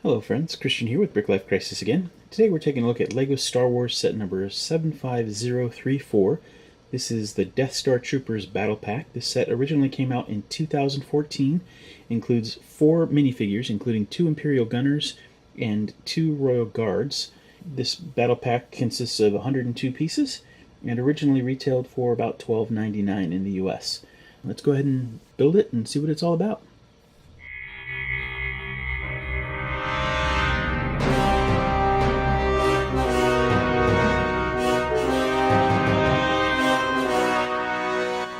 Hello friends, Christian here with Brick Life Crisis again. Today we're taking a look at LEGO Star Wars set number 75034. This is the Death Star Troopers Battle Pack. This set originally came out in 2014. Includes 4 minifigures, including 2 Imperial Gunners and 2 Royal Guards. This battle pack consists of 102 pieces and originally retailed for about $12.99 in the US. Let's go ahead and build it and see what it's all about.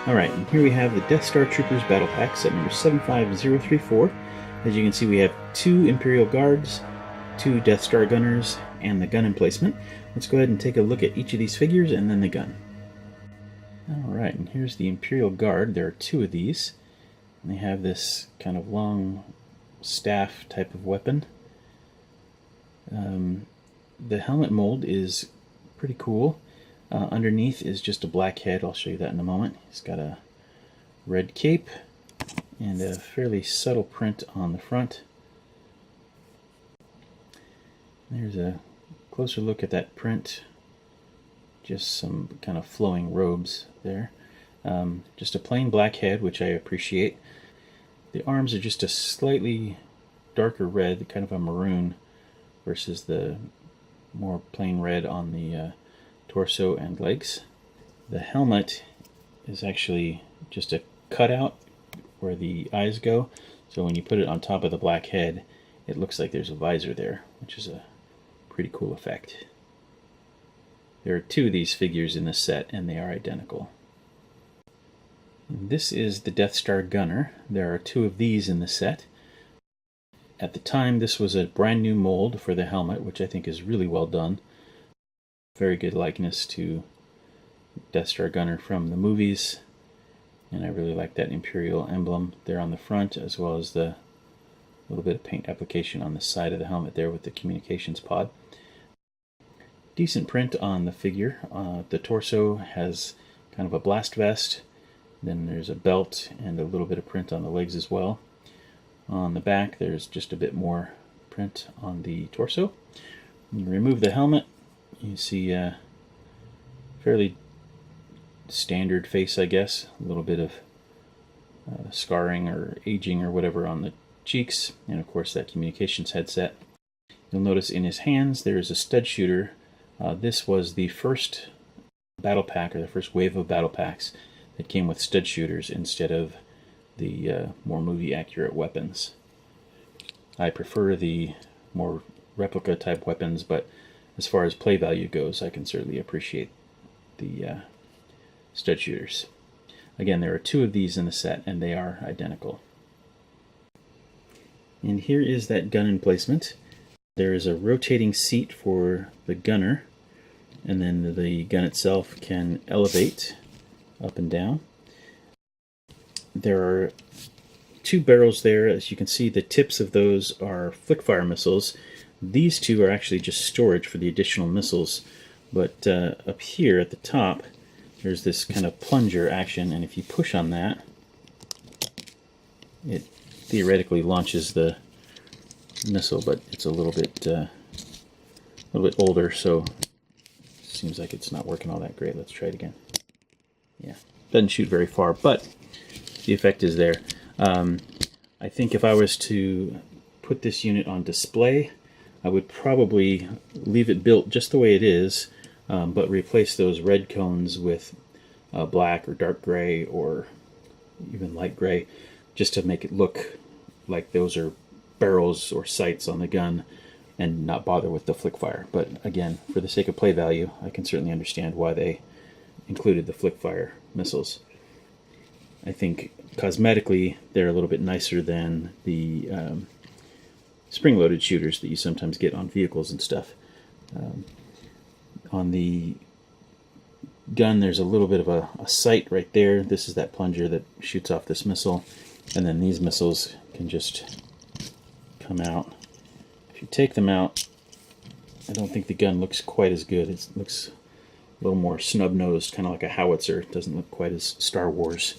Alright, and here we have the Death Star Troopers Battle Pack, set number 75034. As you can see, we have 2 Imperial Guards, 2 Death Star Gunners, and the gun emplacement. Let's go ahead and take a look at each of these figures and then the gun. Alright, and here's the Imperial Guard. There are 2 of these. And they have this kind of long staff type of weapon. The helmet mold is pretty cool. Underneath is just a black head. I'll show you that in a moment. He's got a red cape and a fairly subtle print on the front. There's a closer look at that print. Just some kind of flowing robes there. Just a plain black head, which I appreciate. The arms are just a slightly darker red, kind of a maroon, versus the more plain red on the torso and legs. The helmet is actually just a cutout where the eyes go, so when you put it on top of the black head, it looks like there's a visor there, which is a pretty cool effect. There are 2 of these figures in the set, and they are identical. This is the Death Star Gunner. There are 2 of these in the set. At the time, this was a brand new mold for the helmet, which I think is really well done. Very good likeness to Death Star Gunner from the movies, and I really like that Imperial emblem there on the front, as well as the little bit of paint application on the side of the helmet there with the communications pod. Decent print on the figure. The torso has kind of a blast vest, then there's a belt and a little bit of print on the legs as well. On the back there's just a bit more print on the torso. When you remove the helmet, you see a fairly standard face, I guess. A little bit of scarring or aging or whatever on the cheeks, and of course that communications headset. You'll notice in his hands there is a stud shooter. This was the first battle pack, or the first wave of battle packs that came with stud shooters instead of the more movie accurate weapons. I prefer the more replica type weapons, but as far as play value goes, I can certainly appreciate the stud shooters. Again, there are 2 of these in the set, and they are identical. And here is that gun emplacement. There is a rotating seat for the gunner, and then the gun itself can elevate up and down. There are 2 barrels there. As you can see, the tips of those are flick-fire missiles. These 2 are actually just storage for the additional missiles, but up here at the top there's this kind of plunger action, and if you push on that, it theoretically launches the missile, but it's a little bit older, so it seems like it's not working all that great. Let's try it again. Yeah, doesn't shoot very far, but the effect is there. I think if I was to put this unit on display, I would probably leave it built just the way it is, but replace those red cones with black or dark gray or even light gray, just to make it look like those are barrels or sights on the gun and not bother with the flick fire. But again, for the sake of play value, I can certainly understand why they included the flick fire missiles. I think cosmetically they're a little bit nicer than the spring-loaded shooters that you sometimes get on vehicles and stuff. On the gun, there's a little bit of a sight right there. This is that plunger that shoots off this missile, and then these missiles can just come out. If you take them out, I don't think the gun looks quite as good. It looks a little more snub-nosed, kind of like a howitzer. It doesn't look quite as Star Wars.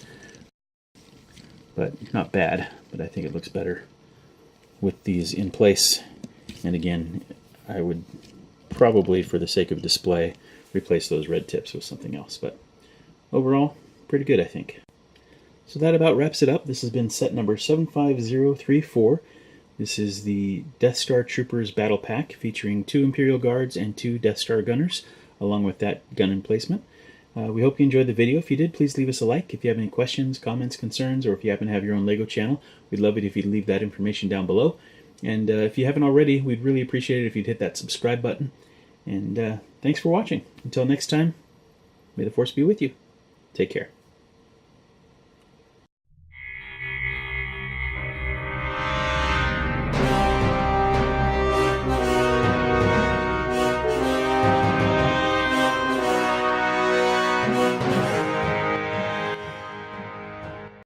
But not bad, but I think it looks better with these in place. And again, I would probably, for the sake of display, replace those red tips with something else. But overall, pretty good, I think. So that about wraps it up. This has been set number 75034. This is the Death Star Troopers Battle Pack featuring 2 Imperial Guards and 2 Death Star Gunners, along with that gun emplacement. We hope you enjoyed the video. If you did, please leave us a like. If you have any questions, comments, concerns, or if you happen to have your own LEGO channel, we'd love it if you'd leave that information down below. And if you haven't already, we'd really appreciate it if you'd hit that subscribe button. And thanks for watching. Until next time, may the Force be with you. Take care.